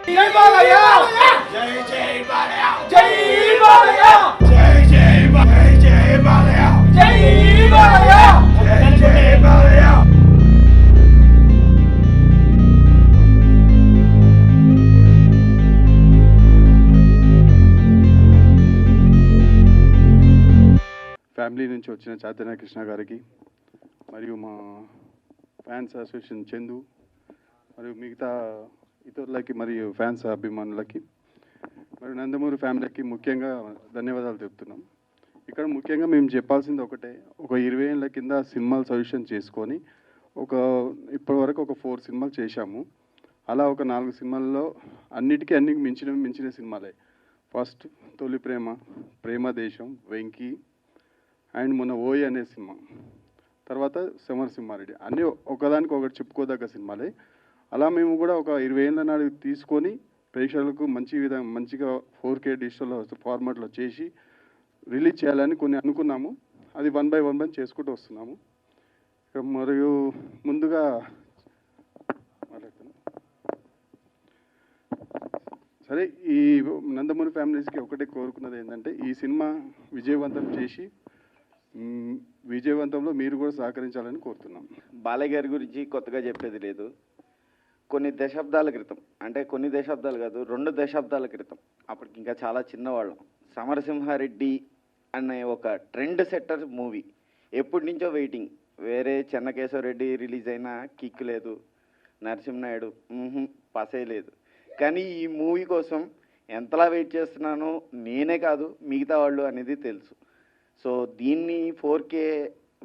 జై బాలయ్య జై జై బాలయ్య జై బాలయ్య జై జై బాలయ్య జై బాలయ్య జై జై బాలయ్య. ఫ్యామిలీ నుంచి వచ్చిన చైతన్య కృష్ణ గారికి మరియు మా ఫ్యాన్స్ అసోసియేషన్ చందు మరియు మిగతా ఇతరులకి మరియు ఫ్యాన్స్ అభిమానులకి మరియు నందమూరి ఫ్యామిలీకి ముఖ్యంగా ధన్యవాదాలు చెప్తున్నాం. ఇక్కడ ముఖ్యంగా మేము చెప్పాల్సింది ఒకటే, ఒక 20 ఏళ్ళ కింద సినిమాలు సజెషన్ చేసుకొని ఇప్పటివరకు ఒక 4 సినిమాలు చేశాము. అలా ఒక 4 సినిమాల్లో అన్నిటికీ మించిన సినిమాలే. ఫస్ట్ తొలి ప్రేమ, ప్రేమ దేశం, వెంకీ అండ్ మొన్న ఓయి అనే సినిమా, తర్వాత సమరసింహారెడ్డి, అన్నీ ఒకదానికి ఒకటి చెప్పుకోదగ్గ సినిమాలే. అలా మేము కూడా ఒక 20 ఏళ్ళ నాడు తీసుకొని ప్రేక్షకులకు మంచిగా 4K డిజిటల్ ఫార్మాట్లో చేసి రిలీజ్ చేయాలని కొన్ని అనుకున్నాము. అది 1 by 1 చేసుకుంటూ వస్తున్నాము. మరియు ముందుగా సరే, ఈ నందమూరి ఫ్యామిలీస్కి ఒకటే కోరుకున్నది ఏంటంటే, ఈ సినిమా విజయవంతం చేసి విజయవంతంలో మీరు కూడా సహకరించాలని కోరుతున్నాం. బాలయ్య గారి గురించి కొత్తగా చెప్పేది లేదు. కొన్ని దశాబ్దాల క్రితం, అంటే కొన్ని దశాబ్దాలు కాదు, 2 దశాబ్దాల క్రితం, అప్పటికి ఇంకా చాలా చిన్నవాళ్ళం, సమరసింహారెడ్డి అనే ఒక ట్రెండ్ సెట్టర్ మూవీ ఎప్పటి నుంచో వెయిటింగ్. వేరే చెన్నకేశవరెడ్డి రిలీజ్ అయినా కిక్ లేదు, నరసింహనాయుడు పసే లేదు. కానీ ఈ మూవీ కోసం ఎంతలా వెయిట్ చేస్తున్నానో నేనే కాదు మిగతా వాళ్ళు అనేది తెలుసు. సో దీన్ని 4K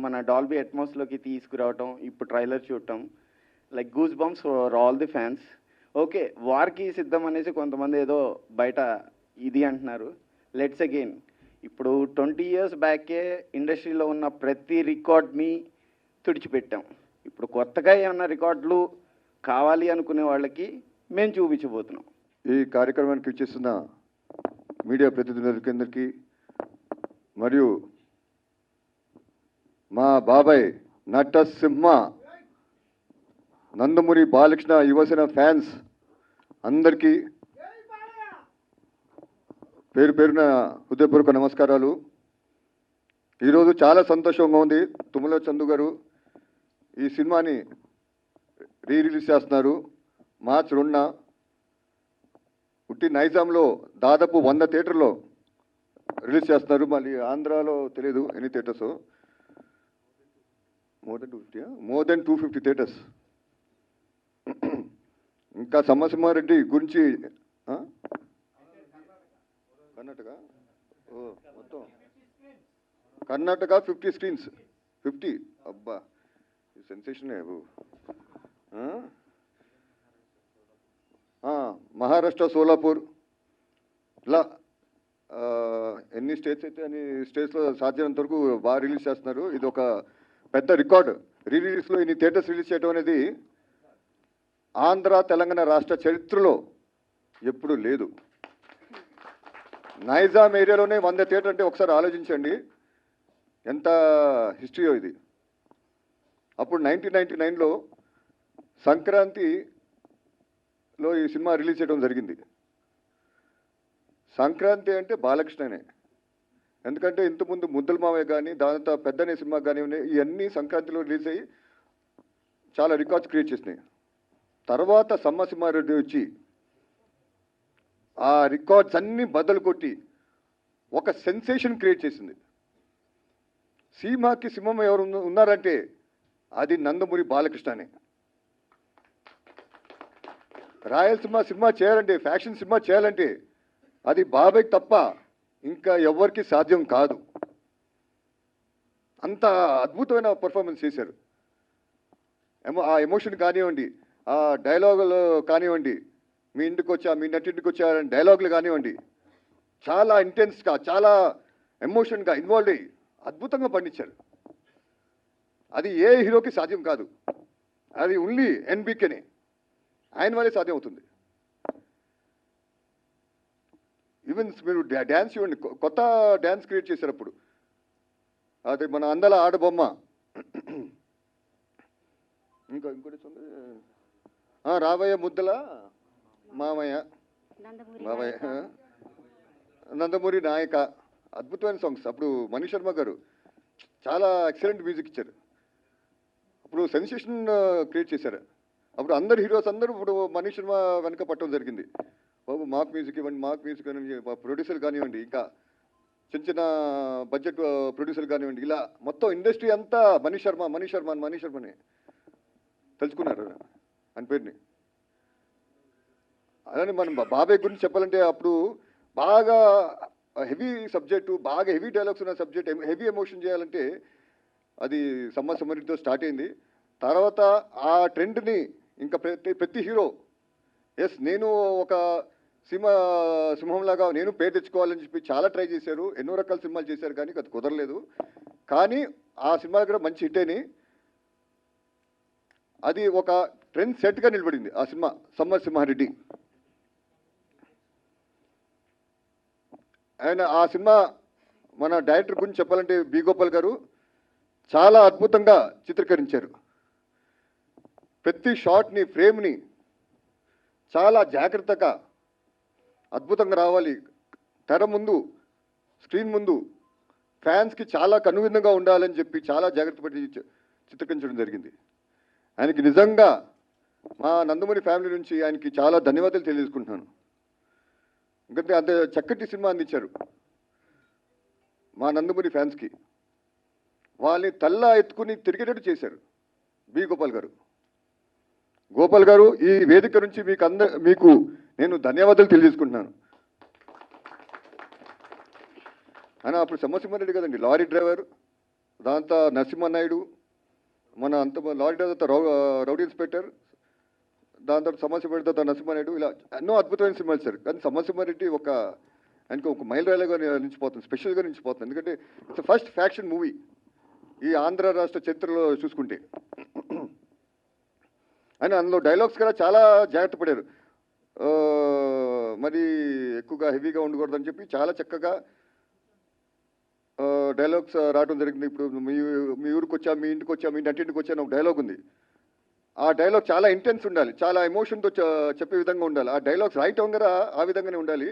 మన డాల్బీ అట్మాస్లోకి తీసుకురావటం, ఇప్పుడు ట్రైలర్ చూడటం, like goose bumps for all the fans. Okay, వార్కి సిద్ధం అనేసి కొంతమంది ఏదో బయట ఇది అంటున్నారు. లెట్స్ అగైన్, ఇప్పుడు 20 years బ్యాకే ఇండస్ట్రీలో ఉన్న ప్రతి రికార్డ్ని తుడిచిపెట్టాం. ఇప్పుడు కొత్తగా ఏమన్నా రికార్డులు కావాలి అనుకునే వాళ్ళకి మేము చూపించబోతున్నాం. ఈ కార్యక్రమానికి ఇచ్చేస్తున్న మీడియా ప్రతినిధులందరికీ మరియు మా బాబాయ్ నటసింహ నందమూరి బాలకృష్ణ యువసేన ఫ్యాన్స్ అందరికీ పేరు పేరున హృదయపూర్వక నమస్కారాలు. ఈరోజు చాలా సంతోషంగా ఉంది. తుమ్మల చందు గారు ఈ సినిమాని రిలీజ్ చేస్తున్నారు. మార్చ్ 2న ఉట్టి నైజాంలో దాదాపు 100 థియేటర్లో రిలీజ్ చేస్తున్నారు. మళ్ళీ ఆంధ్రాలో తెలియదు ఎన్ని థియేటర్స్, మోర్ దెన్ 250 థియేటర్స్. ఇంకా సమరసింహారెడ్డి గురించి కర్ణాటక మొత్తం కర్ణాటక 50 స్క్రీన్స్, 50. అబ్బా, సెన్సేషన్. మహారాష్ట్ర సోలాపూర్, ఇలా ఎన్ని స్టేట్స్ అయితే అన్ని స్టేట్స్లో సాధ్యమైనంత వరకు బాగా రిలీజ్ చేస్తున్నారు. ఇది ఒక పెద్ద రికార్డు. రిలీజ్లో ఇన్ని థియేటర్స్ రిలీజ్ చేయడం అనేది ఆంధ్ర తెలంగాణ రాష్ట్ర చరిత్రలో ఎప్పుడూ లేదు. నైజాం ఏరియాలోనే 100 థియేటర్ అంటే ఒకసారి ఆలోచించండి ఎంత హిస్టరీయో ఇది. అప్పుడు 1999లో సంక్రాంతిలో ఈ సినిమా రిలీజ్ చేయడం జరిగింది. సంక్రాంతి అంటే బాలకృష్ణనే, ఎందుకంటే ఇంతకుముందు ముద్దల మావయ్య కానీ, దాంతో పెద్దనే సినిమా కానీ ఇవన్నీ సంక్రాంతిలో రిలీజ్ అయ్యి చాలా రికార్డ్స్ క్రియేట్ చేసినాయి. తర్వాత సమరసింహారెడ్డి వచ్చి ఆ రికార్డ్స్ అన్నీ బద్దలు కొట్టి ఒక సెన్సేషన్ క్రియేట్ చేసింది. సీమాకి సింహం ఎవరు ఉన్నారంటే అది నందమూరి బాలకృష్ణనే. రాయలసీమ సినిమా చేయాలంటే, ఫ్యాక్షన్ సినిమా చేయాలంటే అది బాబాయ్ తప్ప ఇంకా ఎవరికి సాధ్యం కాదు. అంత అద్భుతమైన పర్ఫార్మెన్స్ చేశారు. ఆ ఎమోషన్ కానివ్వండి, ఆ డైలాగులు కానివ్వండి, మీ ఇంటికి వచ్చా మీ నటింటికి వచ్చా డైలాగులు కానివ్వండి, చాలా ఇంటెన్స్గా చాలా ఎమోషన్గా ఇన్వాల్వ్ అయ్యి అద్భుతంగా పండించారు. అది ఏ హీరోకి సాధ్యం కాదు. అది ఓన్లీ ఎన్బికేనే, ఆయన వల్లే సాధ్యం అవుతుంది. ఈవెన్ మీరు డ్యాన్స్ ఇవ్వండి, కొత్త డ్యాన్స్ క్రియేట్ చేశారు అప్పుడు. అది మన అందల ఆడబొమ్మ, ఇంకోటి రాబోయే ముద్దల మామయ్య, నందమూరి మామయ్య, నాయక. నందమూరి నాయక, అద్భుతమైన సాంగ్స్. అప్పుడు మనీష్ శర్మ గారు చాలా ఎక్సలెంట్ మ్యూజిక్ ఇచ్చారు. అప్పుడు సెన్సేషన్ క్రియేట్ చేశారు. అప్పుడు అందరు హీరోస్ అందరూ ఇప్పుడు మనీష్ శర్మ వెనక పట్టడం జరిగింది. బాబు మాకు మ్యూజిక్ ఇవ్వండి, మాకు మ్యూజిక్ ఇవ్వండి, ప్రొడ్యూసర్ కానివ్వండి, ఇంకా చిన్న చిన్న బడ్జెట్ ప్రొడ్యూసర్ కానివ్వండి, ఇలా మొత్తం ఇండస్ట్రీ అంతా మనీష్ శర్మని తెలుసుకున్నారు అని పేరుని. అలానే మనం బాబాయ్ గురించి చెప్పాలంటే అప్పుడు బాగా హెవీ సబ్జెక్టు, బాగా హెవీ డైలాగ్స్ ఉన్న సబ్జెక్ట్, హెవీ ఎమోషన్ చేయాలంటే అది సమ్మర్ సమరితో స్టార్ట్ అయింది. తర్వాత ఆ ట్రెండ్ని ఇంకా ప్రతి హీరో నేను ఒక సింహంలాగా నేను పేరు తెచ్చుకోవాలని చెప్పి చాలా ట్రై చేశారు. ఎన్నో రకాల సినిమాలు చేశారు కానీ అది కుదరలేదు. కానీ ఆ సినిమా కూడా మంచి హిట్ అయినాయి. అది ఒక ట్రెండ్ సెట్గా నిలబడింది ఆ సినిమా సమ్మర్ సింహారెడ్డి. ఆయన ఆ సినిమా మన డైరెక్టర్ గురించి చెప్పాలంటే బి గోపాల్ గారు చాలా అద్భుతంగా చిత్రీకరించారు. ప్రతి షాట్ని, ఫ్రేమ్ని చాలా జాగ్రత్తగా అద్భుతంగా రావాలి. తెర ముందు, స్క్రీన్ ముందు ఫ్యాన్స్కి చాలా కనువిందుగా ఉండాలని చెప్పి చాలా జాగ్రత్త పడి చిత్రీకరించడం జరిగింది. ఆయనకి నిజంగా మా నందమూరి ఫ్యామిలీ నుంచి ఆయనకి చాలా ధన్యవాదాలు తెలియజేసుకుంటున్నాను. ఎందుకంటే అంత చక్కటి సినిమా అందించారు మా నందమూరి ఫ్యాన్స్కి. వాళ్ళని తల్లా ఎత్తుకుని తిరిగేటట్టు చేశారు బి గోపాల్ గారు. గోపాల్ గారు, ఈ వేదిక నుంచి మీకు నేను ధన్యవాదాలు తెలియజేసుకుంటున్నాను. ఆయన అప్పుడు సమసింహారెడ్డి కదండి లారీ డ్రైవర్, దాంతో నరసింహనాయుడు, మన అంత లారీ డ్రైవర్ రౌడీ ఇన్స్పెక్టర్, దాని తర్వాత సమసింహారెడ్డి నరసింహనాయుడు, ఇలా ఎన్నో అద్భుతమైన సినిమాలు సార్. కానీ సమసింహారెడ్డి ఆయనకు ఒక మైల్ రైలుగా నిలిచిపోతుంది, స్పెషల్గా నిలిచిపోతుంది. ఎందుకంటే ఇట్స్ ఫస్ట్ ఫ్యాక్షన్ మూవీ ఈ ఆంధ్ర రాష్ట్ర చరిత్రలో చూసుకుంటే. ఆయన అందులో డైలాగ్స్ కూడా చాలా జాగ్రత్త పడారు. మరి ఎక్కువగా హెవీగా ఉండకూడదని చెప్పి చాలా చక్కగా డైలాగ్స్ రావడం జరిగింది. ఇప్పుడు మీ ఊరికి వచ్చా, మీ ఇంటికి వచ్చా, మీ నటింటికి వచ్చా అని ఒక డైలాగ్ ఉంది. ఆ డైలాగ్ చాలా ఇంటెన్స్ ఉండాలి, చాలా ఎమోషన్తో చెప్పే విధంగా ఉండాలి. ఆ డైలాగ్స్ రాయటం కూడా ఆ విధంగానే ఉండాలి.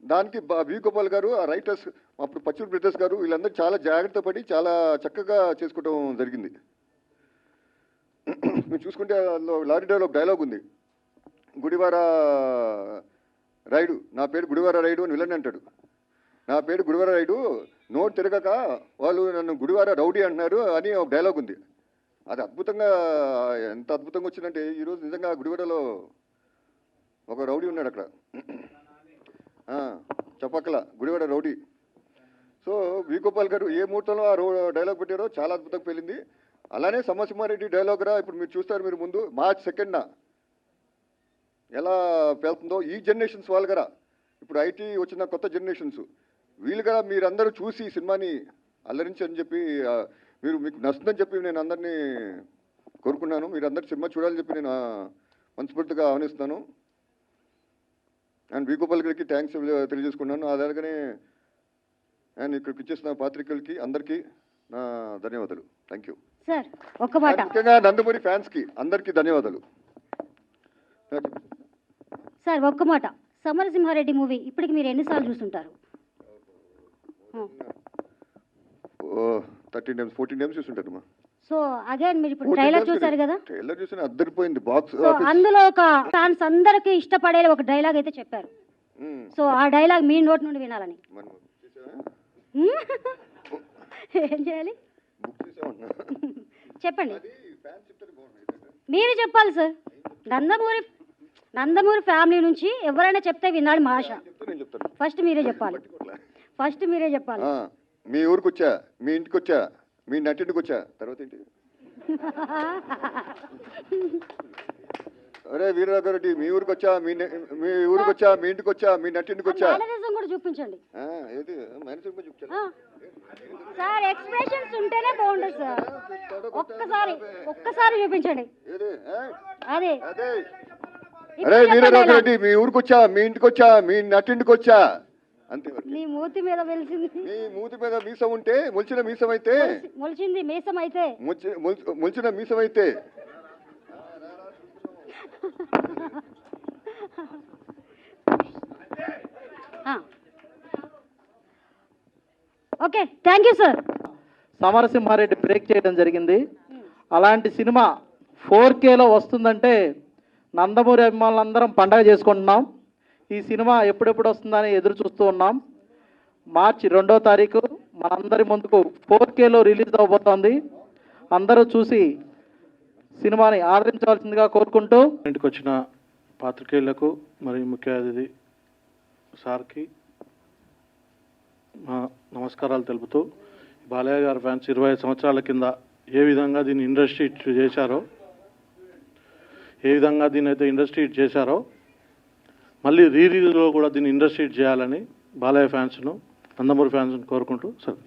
దానికి వి గోపాల్ గారు, ఆ రైటర్స్ అప్పుడు పచ్చూరు బ్రదర్స్ గారు, వీళ్ళందరూ చాలా జాగ్రత్త పడి చాలా చక్కగా చేసుకోవడం జరిగింది. మీరు చూసుకుంటే అందులో లారీ డ్రైవర్లో ఒక డైలాగ్ ఉంది, గుడివార రైడు, నా పేరు గుడివార రైడు అని విలన్ అంటాడు. నా పేరు గుడివార రైడు, నోటు తిరగక వాళ్ళు నన్ను గుడివార రౌడీ అంటున్నారు అని ఒక డైలాగ్ ఉంది. అది అద్భుతంగా, ఎంత అద్భుతంగా వచ్చిందంటే ఈరోజు నిజంగా గుడివాడలో ఒక రౌడీ ఉన్నాడు అక్కడ, చెప్పక్కల Gudivada rowdy. So we Gopal గారు ఏ ముహూర్తంలో ఆ డైలాగ్ పెట్టారో చాలా అద్భుతంగా పెళ్ళింది. అలానే సమసింహారెడ్డి డైలాగ్ రా ఇప్పుడు మీరు చూస్తారు, మీరు ముందు మార్చ్ 2న ఎలా వెళ్తుందో ఈ జనరేషన్స్ వాళ్ళు కదా, ఇప్పుడు ఐటీ వచ్చిన కొత్త జనరేషన్స్ వీళ్ళు కదా, మీరందరూ చూసి ఈ సినిమాని అల్లరించని చెప్పి మీకు నచ్చుతుందని చెప్పి నేను అందరినీ కోరుకున్నాను. మీరు అందరు సినిమా చూడాలని చెప్పి నేను మనస్ఫూర్తిగా ఆహ్వానిస్తున్నాను. అండ్ వి గోపాల్ గారికి థ్యాంక్స్ తెలియజేసుకున్నాను. అలాగనే అండ్ ఇక్కడికి ఇచ్చేసిన పాత్రికలకి అందరికీ నా ధన్యవాదాలు. Thank you sir. ఒక్క మాట, ముఖ్యంగా నందమూరి ఫ్యాన్స్కి అందరికీ ధన్యవాదాలు సార్. ఒక్క మాట, సమరసింహారెడ్డి మూవీ ఇప్పటికి మీరు ఎన్నిసార్లు చూస్తుంటారు? 13 times 14 times చూస్తుంటారు. సో అగైన్ మీరు ఇప్పుడు ట్రైలర్ చూసారు కదా, ట్రైలర్ చూసిన అద్దరిపోయింది బాక్స్. అందులో ఒక ఫ్యాన్స్ అందరికి ఇష్టపడే ఒక డైలాగ్ అయితే చెప్పారు. సో ఆ డైలాగ్ మీ నోటి నుండి వినాలని. ఏం చేయాలి చెప్పండి, మీరు చెప్పాలి సార్. నందమూరి ఫ్యామిలీ నుంచి ఎవరైనా చెప్తే వినాలి మా ఆశ. ఫస్ట్ మీరే చెప్పాలి. మీ ఊరికి వచ్చా, మీ ఇంటికి వచ్చా, మీ నటింటికి వచ్చా, తర్వాత ఏంటి? అరే వీరరాఘరెడ్డి, మీ ఊరికి వచ్చా, మీ ఊరికి వచ్చా, మీ ఇంటికి వచ్చా, మీ నటింటికి వచ్చా, కూడా చూపించండి. ఏది చూపించా సార్, ఎక్స్ప్రెషన్స్ ఉంటేనే బాగుంటుంది సార్. ఒక్కసారి చూపించండి. అదే అరే వీరరాఘరెడ్డి, మీ ఊరికి వచ్చా, మీ ఇంటికి వచ్చా, మీ నటింటికి వచ్చా, అంతే. నీ మూతి మీద వెలిసింది, నీ మూతి మీద మీసం ఉంటే మొలిచిన మీసం అయితే, మొలిచింది మీసం అయితే, మొలిచిన మీసం అయితే okay, thank you sir. Samarasimha Reddy break చేయడం జరిగింది. అలాంటి సినిమా 4Kలో వస్తుందంటే నందమూరి అభిమానులందరం పండగ చేసుకుంటున్నాం. ఈ సినిమా ఎప్పుడెప్పుడు వస్తుందని ఎదురు చూస్తూ ఉన్నాం. మార్చి 2వ తారీఖు మనందరి ముందుకు 4Kలో రిలీజ్ అవబోతోంది. అందరూ చూసి సినిమాని ఆదరించవలసిందిగా కోరుకుంటూ ఇంటికి వచ్చిన పాత్రికేయులకు మరియు ముఖ్య అతిథి సార్కి నమస్కారాలు తెలుపుతూ, బాలయ్య గారి ఫ్యాన్స్ 25 సంవత్సరాల కింద ఏ విధంగా దీన్ని ఇండస్ట్రీ చేశారో, మళ్ళీ రీలీజ్లో కూడా దీన్ని ఇండస్ట్రీ చేయాలని బాలయ్య ఫ్యాన్స్ను, నందమూరి ఫ్యాన్స్ను కోరుకుంటూ సార్.